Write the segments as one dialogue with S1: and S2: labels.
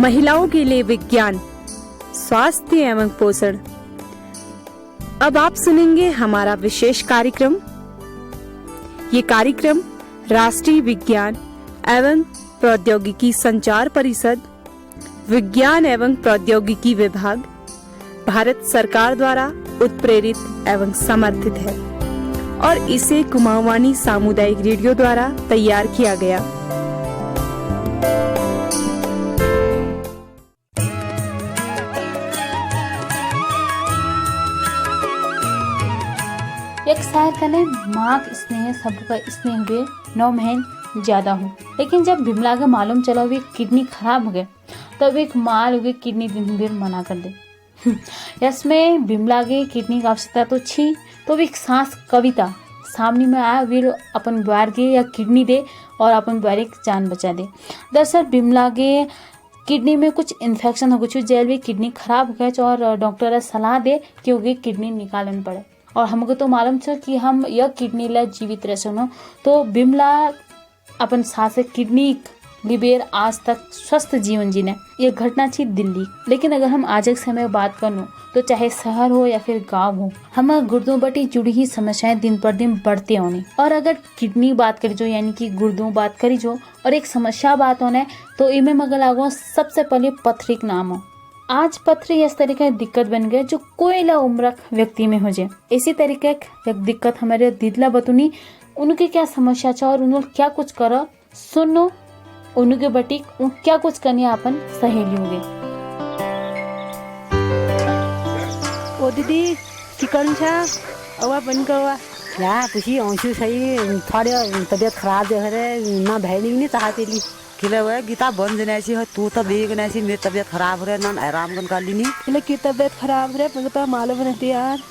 S1: महिलाओं के लिए विज्ञान, स्वास्थ्य एवं पोषण। अब आप सुनेंगे हमारा विशेष कार्यक्रम। ये कार्यक्रम राष्ट्रीय विज्ञान एवं प्रौद्योगिकी संचार परिषद, विज्ञान एवं प्रौद्योगिकी विभाग, भारत सरकार द्वारा उत्प्रेरित एवं समर्थित है और इसे कुमाऊवानी सामुदायिक रेडियो द्वारा तैयार किया गया।
S2: एक शायर कने माँ के स्नेह सबका स्नेह हुए 9 महीने ज्यादा हो, लेकिन जब बिमला के मालूम चला वे किडनी खराब हो गए तब एक माल हुए किडनी दिन भर मना कर दे। इसमें बिमला के किडनी की आवश्यकता तो छी, तो एक सांस कविता सामने में आया वे अपन द्वार के या किडनी दे और अपन द्वार की जान बचा दे। दरअसल बिमला के किडनी में कुछ इन्फेक्शन हो गई, जेल में किडनी खराब हो गए और डॉक्टर सलाह दे कि उनकी किडनी निकालन पड़े। और हमको तो मालूम था कि हम यह किडनी ला जीवित रह सको, तो बिमला अपन सास किडनी लिबेर आज तक स्वस्थ जीवन जीने। यह घटना थी दिल्ली, लेकिन अगर हम आज के समय में बात करूँ तो चाहे शहर हो या फिर गांव हो, हम गुर्दों बटी जुड़ी ही समस्याएं दिन पर दिन बढ़ते होने। और अगर किडनी बात करी जो यानी कि गुर्दों बात करी जो और एक समस्या बात होने तो इनमें मगर लागो सबसे पहले पथरी का नाम हो। आज पथरी इस तरीके की दिक्कत बन गए जो कोई ला उम्र व्यक्ति में हो जाए। इसी तरीके की दिक्कत हमारे दीदला बतुनी, उनकी क्या समस्या है और उन्होंने क्या कुछ करो सुनो उनके बटी क्या कुछ करनी अपन सहेली होंगे।
S3: ओ दीदी चिकन छा अवा बन गवा
S4: या पुसी आंसू सही थोड़े तबियत खराब जो है ना भैनी नहीं चाहती ली
S5: किले हुए गीता बन जनेसी है तू तो बेग नेसी मेरी तबियत खराब हो रहा है ना आराम कर कर लीनी
S3: किले की तबियत खराब है मुझे तो मालूम नहीं यार।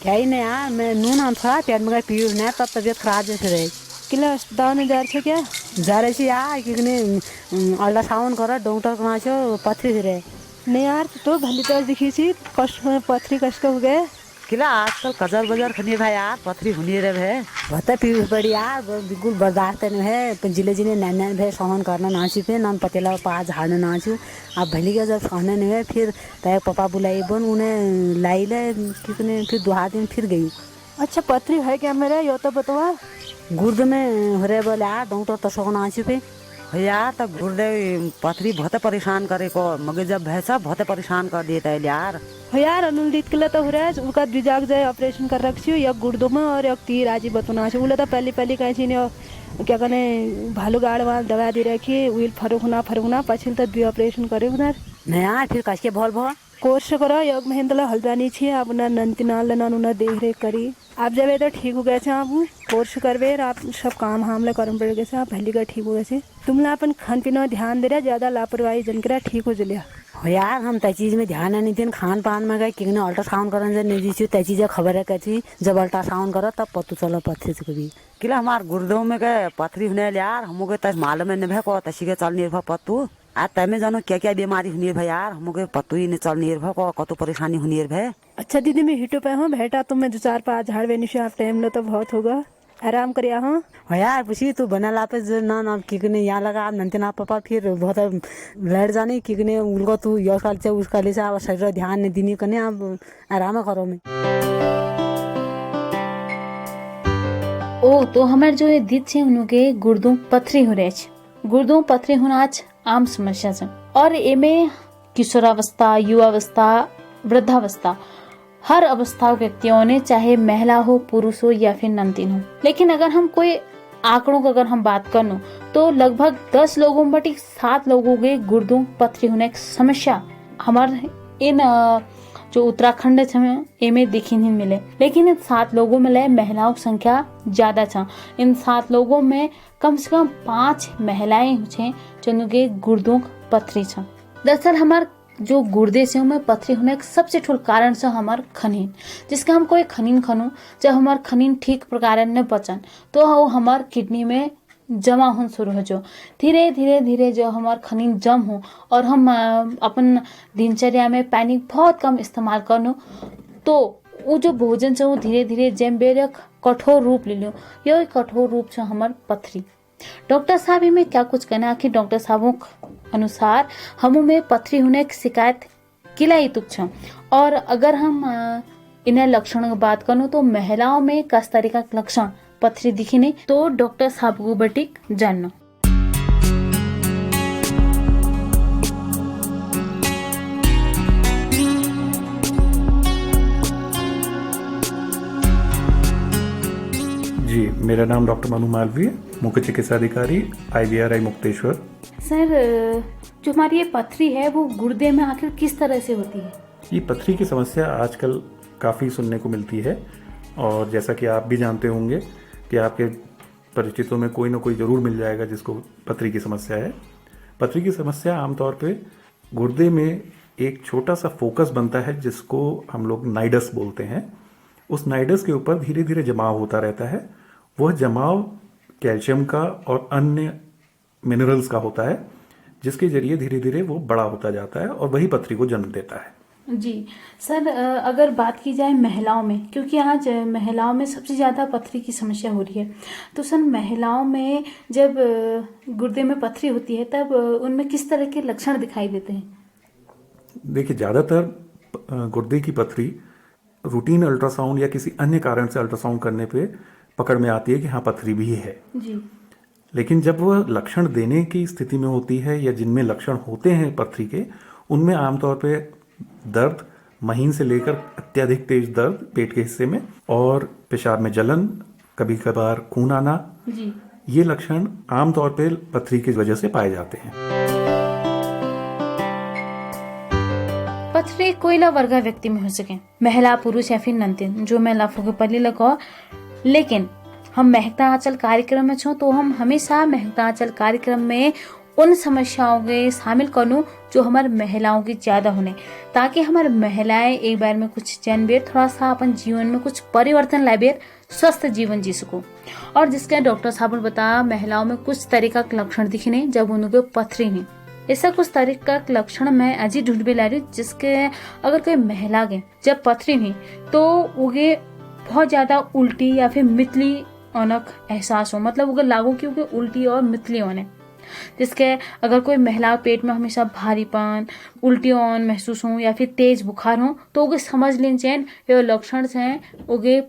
S4: क्या ही नहीं यार मैं नून आम थोड़ा पेट में पीड़ नहीं तब तबियत खराब जैसे रहे।
S3: किले अस्पताल में जा रहे क्या
S4: जा रहे यार क्योंकि अल्ट्रासाउंड करा डॉक्टर को छो पथरी से रहे
S3: नहीं यार तो भली तो दिखी थी कष्ट में पथरी कष्ट हो गए।
S5: किला आजकल कजर बजर खनी भाई यार पथरी हुनी रे है
S4: बहुत पीड़ पड़ी यार बिल्कुल बर्दाश्त नहीं है। जिले जिले नैन भे सहन करना नाचू पे नाम पतेला पा झाड़ना नाचू अब भली का जब सहने नहीं है फिर तय पापा बुलाई बन उन्हें लाई ले कितने फिर 2 दिन फिर गई।
S3: अच्छा पथरी है क्या मेरे यो तो बतवा
S4: गुर्द में हो रहे बोले यार डॉक्टर तो सहन नाचू पे
S5: यार तब गुर्दे पथरी बहुत परेशान करे को मगर जब भैंसा बहुत परेशान कर देता है यार।
S3: यार अनुदित के लिए तो हो रहा है उनका द्विजाग जाए ऑपरेशन कर रखी हो एक गुर्दों में और एक तीर आजी बतुना उले तो पहली कहीं क्या कहने भालू गाड़ वहाँ दवा दे रखी व्हील फरुखना पछिल तो 2 ऑपरेशन करे उधर
S4: नया फिर कसके भल भो
S3: कोर्स करो योग महीन हल्दानी छे अब नंतिनाल उन्हें देख रेख करी आप जब तो ठीक हो गए आप कोर्स करवे आप सब काम हमले करम पड़ गए आप पहली का ठीक हो गए तुमला अपन खान पीना ध्यान दे रहा ज्यादा लापरवाही जनकरा ठीक हो जलिया
S4: हो यार हम तय चीज में ध्यान नहीं थे खान पान में गए क्योंकि अल्ट्रासाउंड करने से नहीं दी तय चीजें खबर है कहती जब अल्ट्रासाउंड करो तब पतु चलो पथरी से कभी
S5: किला हमार गुर्दों में गए पथरी होने यार हमको तस मालूम नहीं भे को तसी के चल निर्भर पतु आज तय जानो क्या क्या बीमारी हुनी है यार हमको पतु ही नहीं चल निर्भर को कतो परेशानी हुनी है।
S3: अच्छा दीदी मैं हिटो पे हूँ भेटा तुम मैं 2-4 झाड़ से आप टाइम लो तो बहुत होगा आराम करिया हूँ
S4: यार पूछी तू बना लाते ना किकने यहाँ लगा नंते ना पापा फिर बहुत लड़ जाने किकने उनको तू यो साल से उसका ले से शरीर ध्यान नहीं दीनी करने अब आराम करो में।
S2: ओ तो हमारे जो ये दीद छे उनके गुर्दों पथरी हो रहे छे। गुर्दों पथरी होना आज आम समस्या है और एमे किशोरावस्था युवावस्था वृद्धावस्था हर अवस्था व्यक्तियों ने चाहे महिला हो पुरुष हो या फिर नंतिन हो। लेकिन अगर हम कोई आंकड़ों की अगर हम बात करो तो लगभग 10 लोगों बटी 7 लोगों के गुर्दों पथरी होने की समस्या हमारे इन जो उत्तराखंड में दिखी नहीं मिले। लेकिन इन 7 लोगों में महिलाओं की संख्या ज्यादा था। इन 7 लोगों में कम से कम 5 महिलाएं हैं जिनके गुर्दों पथरी था। दरअसल हमारे जो गुर्दे से में पथरी होने का सबसे ठोल कारण से हमार खनीन, जिसका हम कोई खनीन खनू जब हमार खनीन ठीक प्रकार न पचन तो वो हमार किडनी में जमा होना शुरू हो जो धीरे धीरे जो हमार खनीन जम हो और हम अपन दिनचर्या में पानी बहुत कम इस्तेमाल करनो तो वो जो भोजन से वो धीरे धीरे जम बेरक कठोर रूप ले लो। यही कठोर रूप से हमार पथरी डॉक्टर साहब इनमें क्या कुछ कहना कि डॉक्टर साहबों के अनुसार हमू में पथरी होने की शिकायत किलाई तुक छ। और अगर हम इन्हें लक्षणों की बात करूँ तो महिलाओं में किस तरीका के लक्षण पथरी दिखी नहीं तो डॉक्टर साहब को बटिक जानना।
S6: जी, मेरा नाम डॉक्टर मनु मालवीय, मुख्य चिकित्सा अधिकारी IVRI मुक्तेश्वर।
S2: सर, जो हमारी ये पथरी है वो गुर्दे में आखिर किस तरह से होती है?
S6: ये पथरी की समस्या आजकल काफ़ी सुनने को मिलती है और जैसा कि आप भी जानते होंगे कि आपके परिचितों में कोई ना कोई ज़रूर मिल जाएगा जिसको पथरी की समस्या है। पथरी की समस्या आमतौर पे गुर्दे में एक छोटा सा फोकस बनता है जिसको हम लोग नाइडस बोलते हैं। उस नाइडस के ऊपर धीरे धीरे जमाव होता रहता है। वह जमाव कैल्शियम का और अन्य मिनरल्स का होता है जिसके जरिए धीरे धीरे वो बड़ा होता जाता है और वही पथरी को जन्म देता है।
S2: जी सर, अगर बात की जाए महिलाओं में, क्योंकि आज महिलाओं में सबसे ज़्यादा पथरी की समस्या हो रही है, तो सर महिलाओं में जब गुर्दे में पथरी होती है तब उनमें किस तरह के लक्षण दिखाई देते हैं?
S6: देखिए, ज़्यादातर गुर्दे की पथरी रूटीन अल्ट्रासाउंड या किसी अन्य कारण से अल्ट्रासाउंड करने पे पकड़ में आती है कि हाँ पथरी भी है।
S2: जी।
S6: लेकिन जब वह लक्षण देने की स्थिति में होती है या जिनमें लक्षण होते हैं पथरी के, उनमें आमतौर पे दर्द, महीन से लेकर अत्यधिक तेज दर्द पेट के हिस्से में और पेशाब में जलन, कभी कभार खून आना,
S2: जी।
S6: ये लक्षण आमतौर पे पथरी की वजह से पाए जाते हैं।
S2: पथरी कोईला वर्गा व्यक्ति में हो सके, महिला, पुरुष या फिर नंतिन, जो मैं लाफों के पल्ली लगाओ। लेकिन हम महकता आंचल कार्यक्रम में छो तो हम हमेशा महकता आंचल कार्यक्रम में उन समस्याओं के शामिल करूँ जो हमारे महिलाओं की ज्यादा होने, ताकि हमारे महिलाएं एक बार में कुछ जन बेर थोड़ा सा अपन जीवन में कुछ परिवर्तन ला बेर स्वस्थ जीवन जी सको। और जिसके डॉक्टर साहब ने बताया महिलाओं में कुछ तरीका के लक्षण दिखने जब उनके पथरी नहीं। ऐसा कुछ तरीका के लक्षण मैं आज ही ढूंढ भी ला रही हूँ जिसके अगर कोई महिला के जब पथरी नहीं तो उगे बहुत ज्यादा उल्टी या फिर मितली औनक एहसास हो, मतलब उगर लागू की उगे उल्टी और मितली होने। जिसके अगर कोई महिला पेट में हमेशा भारीपन, उल्टी ऑन महसूस हो या फिर तेज बुखार हो तो उगे समझ लें चैन ये लक्षण से उगे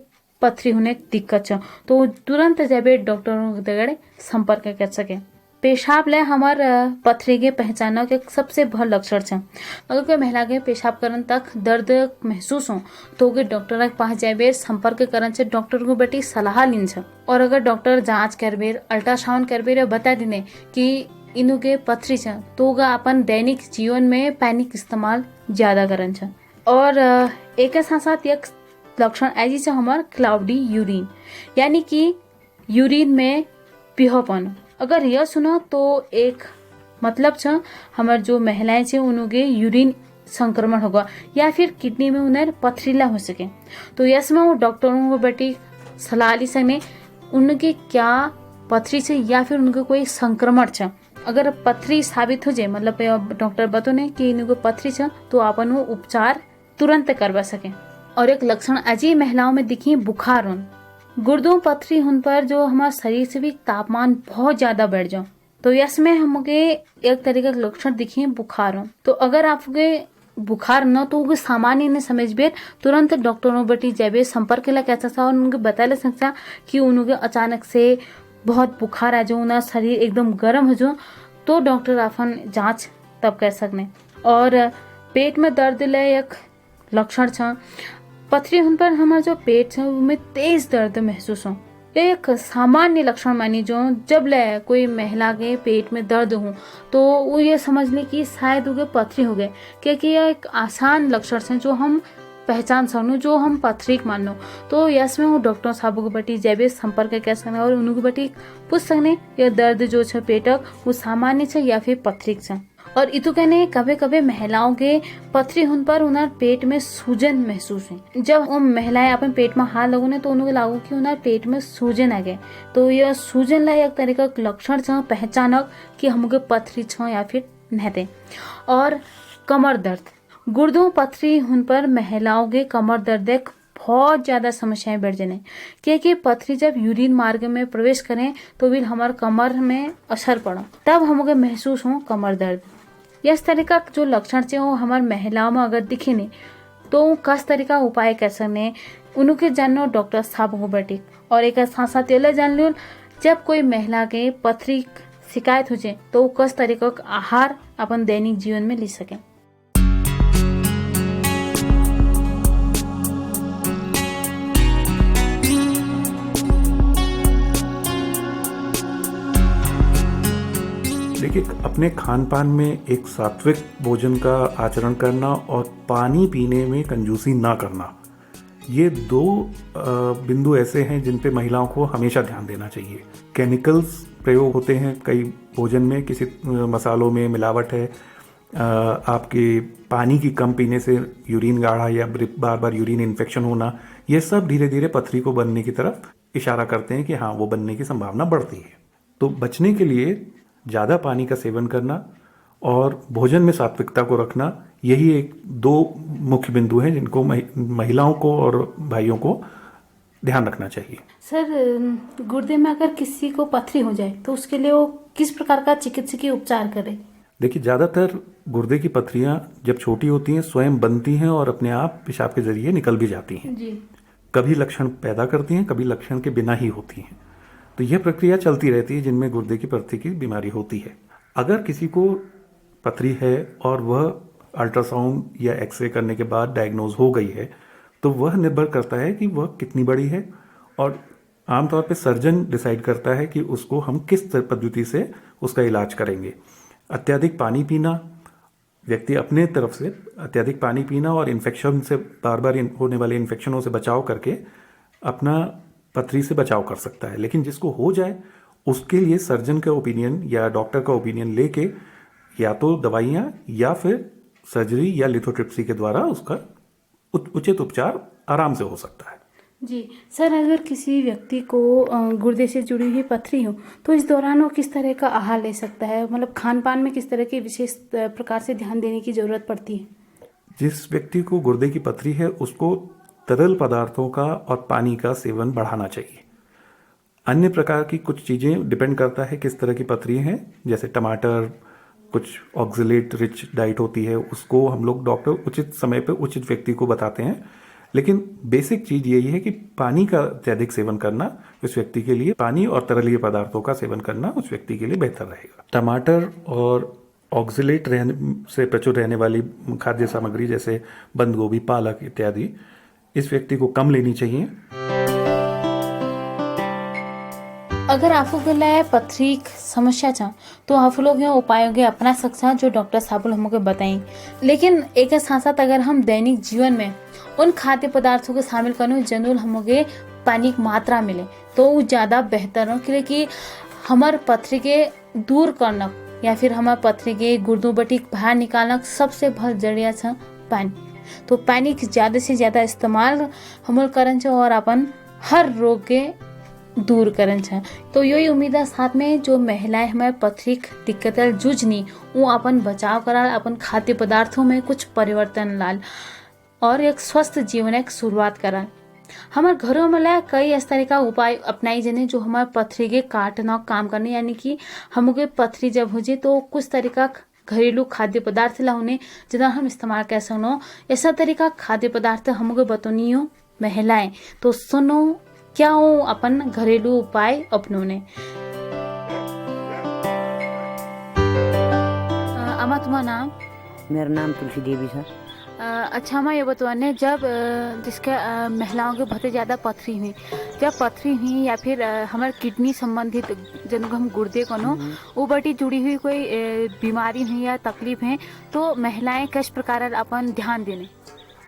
S2: पथरी होने की दिक्कत है, तो तुरंत जब डॉक्टरों के दगड़े संपर्क कर सके। पेशाब ले हमार पथरी के पहचाना के सबसे बड़ लक्षण है। अगर कोई महिला के पेशाब करने तक दर्द महसूस हो तो उगे डॉक्टर के पास जाए संपर्क करने से डॉक्टर को बेटी सलाह लीन छ। और अगर डॉक्टर जांच करबे, अल्ट्रासाउंड करबे बता देने कि इनु के पथरी छ तो उगा अपन दैनिक जीवन में पानी के इस्तेमाल ज्यादा करन छ। और एक साथ साथ एक लक्षण ऐसी छ हमार क्लाउडी यूरिन, यानी कि यूरिन में पीहोपन। अगर यह सुनो तो एक मतलब छ हमार जो महिलाएं छे उनके यूरिन संक्रमण होगा या फिर किडनी में उन्हें पथरीला हो सके, तो इसमें वो डॉक्टरों को बेटी सलाह ली सके उनके क्या पथरी छे या फिर उनके कोई संक्रमण छ। अगर पथरी साबित हो जाए, मतलब डॉक्टर बतौने कि इनको पथरी छ तो अपन वो उपचार तुरंत करवा सके। और एक लक्षण अजीब महिलाओं में दिखी बुखार होना, गुर्दों पथरी होने पर जो हमारे शरीर से भी तापमान बहुत ज्यादा बढ़ जाओ, तो इसमें हमके एक तरीके के लक्षण दिखे बुखार हो। तो अगर आपके बुखार न तो वो सामान्य ने समझ बे तुरंत डॉक्टरों बटी जब संपर्क ला कैसा था और उनके बता ले सकता कि उनके अचानक से बहुत बुखार आ जाओ ना, शरीर एकदम गर्म हो जाओ, तो डॉक्टर अपन जांच तब कर सकने। और पेट में दर्द ले एक लक्षण छ, पथरी होने पर हमारा जो पेट है उसमें तेज दर्द महसूस हो, एक सामान्य लक्षण मानी। जो जब ले कोई महिला के पेट में दर्द हो तो वो ये समझ ले कि शायद उगे पथरी हो गए, क्योंकि यह एक आसान लक्षण है जो हम पहचान सकूँ, जो हम पथरी मान लो। तो इसमें वो डॉक्टर साहब को बटी जब संपर्क कर सकने और उनकी बटी पूछ सकने ये दर्द जो है पेटक वो सामान्य है या फिर पथरी है। और इतु कहने कभी कभी महिलाओं के पथरी होने पर उन्हें पेट में सूजन महसूस है। जब वो महिलाएं अपन पेट में हाथ लगो तो उन्हें लागू कि उन्हें पेट में सूजन आ गए, तो यह सूजन ला एक तरीका लक्षण छ पहचानक कि हमके पथरी छ या फिर नहते। और कमर दर्द, गुर्दों पथरी होने पर महिलाओं के कमर दर्द एक बहुत ज़्यादा समस्याएं बढ़ जाने, क्योंकि पथरी जब यूरिन मार्ग में प्रवेश करें तो भी हमारे कमर में असर पड़ा, तब हमको महसूस हो कमर दर्द। इस तरह का जो लक्षण से वो हमारे महिलाओं में अगर दिखे नहीं तो कस तरह का उपाय कर सकने उनके जानो डॉक्टर साहब को बैठे। और एक साथ साथ ये जान लो जब कोई महिला के पथरी शिकायत हो जाए तो कस तरीका का आहार अपन दैनिक जीवन में ले सकें।
S6: देखिए, अपने खान पान में एक सात्विक भोजन का आचरण करना और पानी पीने में कंजूसी ना करना, ये दो बिंदु ऐसे हैं जिन पे महिलाओं को हमेशा ध्यान देना चाहिए। केमिकल्स प्रयोग होते हैं कई भोजन में, किसी मसालों में मिलावट है, आपके पानी की कम पीने से यूरिन गाढ़ा या बार बार यूरिन इन्फेक्शन होना, ये सब धीरे धीरे पथरी को बनने की तरफ इशारा करते हैं कि हाँ, वो बनने की संभावना बढ़ती है। तो बचने के लिए ज़्यादा पानी का सेवन करना और भोजन में सात्विकता को रखना, यही एक दो मुख्य बिंदु हैं जिनको महिलाओं को और भाइयों को ध्यान रखना चाहिए।
S2: सर, गुर्दे में अगर किसी को पथरी हो जाए तो उसके लिए वो किस प्रकार का चिकित्सकीय उपचार करे?
S6: देखिए, ज़्यादातर गुर्दे की पथरियां जब छोटी होती हैं स्वयं बनती हैं और अपने आप पेशाब के जरिए निकल भी जाती हैं
S2: जी।
S6: कभी लक्षण पैदा करती हैं, कभी लक्षण के बिना ही होती हैं। तो यह प्रक्रिया चलती रहती है जिनमें गुर्दे की पथरी की बीमारी होती है। अगर किसी को पथरी है और वह अल्ट्रासाउंड या एक्सरे करने के बाद डायग्नोज हो गई है तो वह निर्भर करता है कि वह कितनी बड़ी है, और आमतौर पे सर्जन डिसाइड करता है कि उसको हम किस पद्धति से उसका इलाज करेंगे। अत्यधिक पानी पीना, व्यक्ति अपने तरफ से अत्यधिक पानी पीना और इन्फेक्शन से बार बार होने वाले इन्फेक्शनों से बचाव करके अपना पथरी से बचाव कर सकता है। लेकिन जिसको हो जाए उसके लिए सर्जन का ओपिनियन या डॉक्टर का ओपिनियन लेके या तो दवाइयाँ या फिर सर्जरी या लिथोट्रिप्सी के द्वारा उसका उचित उपचार आराम से हो सकता है।
S2: जी सर, अगर किसी व्यक्ति को गुर्दे से जुड़ी हुई पथरी हो तो इस दौरान वो किस तरह का आहार ले सकता है? मतलब खान पान में किस तरह के विशेष प्रकार से ध्यान देने की जरूरत पड़ती है?
S6: जिस व्यक्ति को गुर्दे की पथरी है उसको तरल पदार्थों का और पानी का सेवन बढ़ाना चाहिए। अन्य प्रकार की कुछ चीज़ें डिपेंड करता है किस तरह की पथरी है, जैसे टमाटर, कुछ ऑक्सलेट रिच डाइट होती है, उसको हम लोग डॉक्टर उचित समय पर उचित व्यक्ति को बताते हैं। लेकिन बेसिक चीज यही है कि पानी का अत्यधिक सेवन करना उस व्यक्ति के लिए, पानी और तरलीय पदार्थों का सेवन करना उस व्यक्ति के लिए बेहतर रहेगा। टमाटर और ऑक्सलेट से प्रचुर रहने वाली खाद्य सामग्री जैसे बंद गोभी, पालक इत्यादि इस व्यक्ति को कम लेनी चाहिए।
S2: अगर आपको लिए पथरी समस्या था तो आप लोग यहाँ उपायों के अपना सकता जो डॉक्टर साहब हमको बताएं। लेकिन एक साथ साथ अगर हम दैनिक जीवन में उन खाद्य पदार्थों को शामिल करूँ जिनमें हमको पानी की मात्रा मिले तो वो ज़्यादा बेहतर हो, क्योंकि हमारे पथरी के दूर करना या फिर हमारे पथरी के गुर्दों बटी बाहर निकालना सबसे बहुत जरिया था पानी। तो पानी के ज़्यादा से ज़्यादा इस्तेमाल हम करन और अपन हर रोग के दूर करन है। तो यही उम्मीद है साथ में जो महिलाएं हमारे पथरी दिक्कत जूझनी वो अपन बचाव करा, अपन खाद्य पदार्थों में कुछ परिवर्तन लाल और एक स्वस्थ जीवन एक शुरुआत करा। हमारे घरों में लाया कई इस तरह का उपाय अपनाई जने जो हमारे पथरी के काटना काम करने, यानी कि हमको पथरी जब हो जाए तो कुछ तरीका घरेलू खाद्य पदार्थ ला होने जितना हम इस्तेमाल कर सको। ऐसा तरीका खाद्य पदार्थ हमको बतौनी हो महिलाएं तो सुनो क्या हो अपन घरेलू उपाय अपनोने। अमा तुम्हारा नाम?
S5: मेरा नाम तुलसी देवी सर।
S2: अच्छा, हम ये बतवाने जब जिसके महिलाओं के बहुत ज़्यादा पथरी हुई, जब पथरी हुई या फिर हमारे किडनी संबंधित जिनको हम गुर्दे को नो वो बटी जुड़ी हुई कोई बीमारी हुई या तकलीफ है तो महिलाएं किस प्रकार अपन ध्यान देने?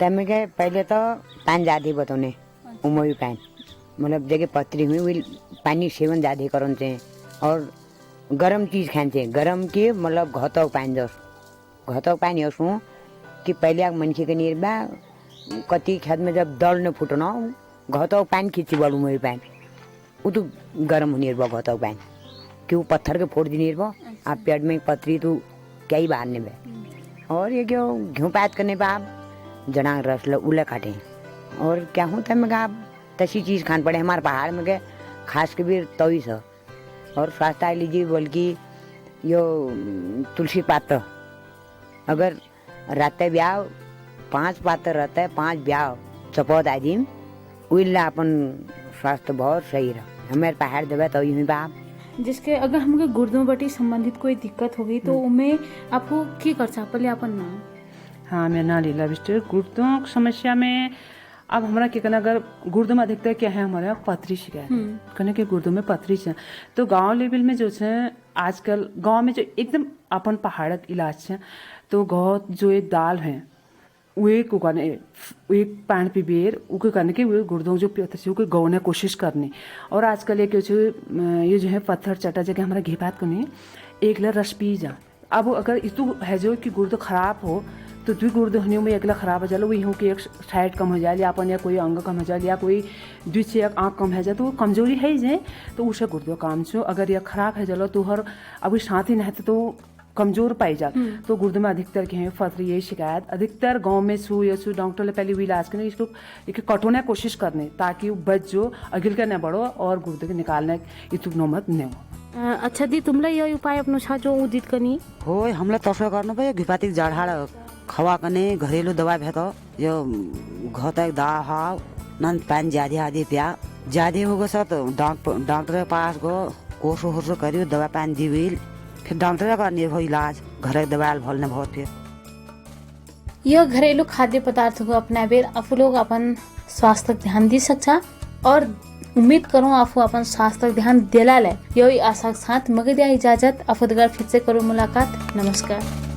S7: तमें के पहले तो पानी ज़्यादा बताने उमोई पानी, मतलब जगह पथरी हुई वही पानी सेवन ज़्यादा करन चाहिए और गर्म चीज़ खान चाहिए। गर्म के मतलब घतक पानी दस घतक पानी उसमें कि पहले मनखी के नीर बा कति खेत में जब दल न फुटना घतक पानी खींची बड़ू मोई पानी वो तो गर्म होनी बा घतक पानी कि वो पत्थर के फोड़ दी बा आप पेट में पथरी तो क्या ही बाहर नहीं बे। और ये क्यों घी पैद करने पर आप जना रस उला काटे और क्या हूँ तय में आप तसी चीज़ खान पड़े हमारे पहाड़ में के खास के भी तवी सा और स्वास्थ्य लीजिए बोल की यो तुलसी पात अगर रहते ब्याह 5 पात रहते हैं 5 ब्याह चपौत आदिम उइला अपन स्वास्थ्य बहुत सही रहा हमारे पहाड़ देवे तो यूं बाप
S2: जिसके अगर हमके गुर्दों बटी संबंधित कोई दिक्कत होगी तो उनमें आपको की कर सा पहले अपन नाम।
S8: हाँ मैं ना लीला बिस्टर गुर्दों की समस्या में अब हमारा क्या करना अगर गुर्दों में अधिकतर क्या है हमारे यहाँ पथरी शिकायत कहने के गुर्दों में पथरी है तो गांव लेवल में जो है आजकल गांव में जो एकदम अपन पहाड़क इलाज है तो गाँव जो एक दाल है वे को करने एक पान पे बेर उके करने के वे गुर्दों जो पथरी उके गौने कोशिश करनी और आजकल ये जो है पत्थर चटा जगह हमारा घी बात करनी एक ला रस पी जा अब अगर इतु है जो कि गुर्दो खराब हो तो दुई गुर्दो होने में अगला खराब हो जाए वही हो कि एक साइड कम हो जाए या अपन या कोई अंग कम हो जाए या कोई दुई से एक आँख कम हो जाए तो कमजोरी है ही जाए तो उसे गुर्दो काम छो अगर यह खराब है जलो तो हर अभी साथ ही नहीं तो कमजोर पाई जा तो गुर्दे में अधिकतर के हैं पथरी यही शिकायत अधिकतर गांव में सू या सू डॉक्टर ने पहले भी इलाज करने इसको एक कटोने कोशिश करने ताकि वो बच जो अगिल का न बढ़ो और गुर्दे के निकालने इतुक नौमत न हो।
S2: अच्छा दी तुमला यही उपाय अपनो छा जो उदित करनी
S5: हो हमला तसो गर्नु भयो घिपातिक झाडहाड खवा कने घरेलु दवा भए त यो घतक दा हाव नन पानी ज्यादा आदि प्या ज्यादा हो गयो त डॉक्टर के पास गो कोर्स होर्स करियो दवा पानी दिविल फिर डॉक्टर का निर्भर इलाज घर दवाई भलने बहुत फिर
S2: यह घरेलू खाद्य पदार्थ को अपना बेर आप लोग अपन स्वास्थ्य ध्यान दी सकता और उम्मीद करूँ आप अपन स्वास्थ्य ध्यान दिला ले यही आशा के साथ मगे दिया इजाजत अफदगार फिर से करो मुलाकात नमस्कार।